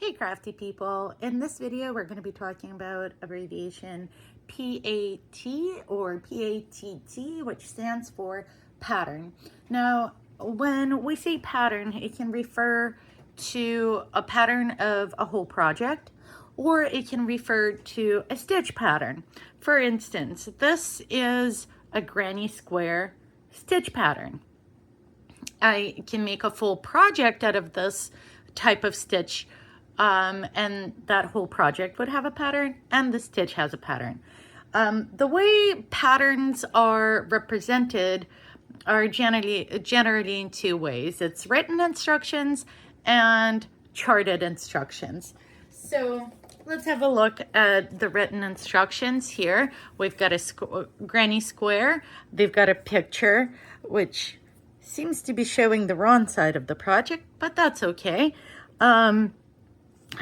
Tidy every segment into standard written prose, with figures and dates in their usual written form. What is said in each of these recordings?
Hey crafty people, in this video we're going to be talking about abbreviation PAT or PATT, which stands for pattern. Now when we say pattern, it can refer to a pattern of a whole project, or it can refer to a stitch pattern. For instance, this is a granny square stitch pattern. I can make a full project out of this type of stitch, and that whole project would have a pattern, and the stitch has a pattern. The way patterns are represented are generally in two ways. It's written instructions and charted instructions. So let's have a look at the written instructions here. We've got a granny square. They've got a picture, which seems to be showing the wrong side of the project, but that's okay.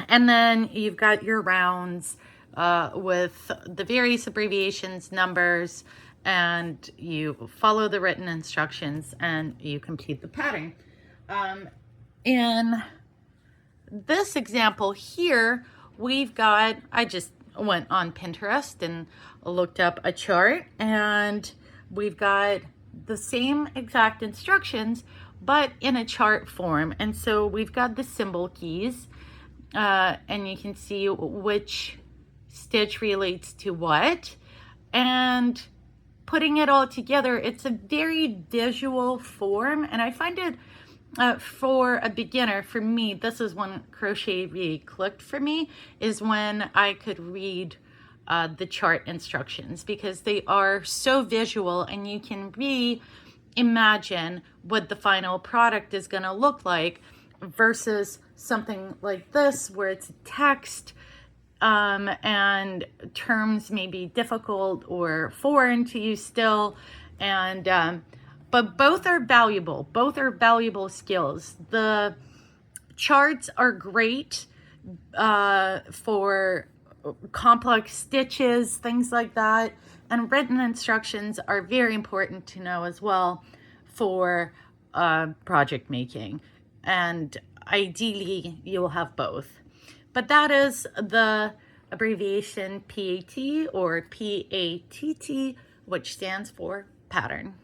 And then you've got your rounds with the various abbreviations, numbers, and you follow the written instructions and you complete the pattern. In this example here, we've got, I just went on Pinterest and looked up a chart, and we've got the same exact instructions, but in a chart form. And so we've got the symbol keys, and you can see which stitch relates to what, and putting it all together, it's a very visual form. And I find it for a beginner, for me, this is when crochet really clicked for me, is when I could read the chart instructions, because they are so visual and you can imagine what the final product is going to look like, versus something like this where it's text and terms may be difficult or foreign to you still, and but both are valuable skills. The charts are great for complex stitches, things like that, and written instructions are very important to know as well for project making, and ideally you'll have both. But that is the abbreviation PAT or PATT, which stands for pattern.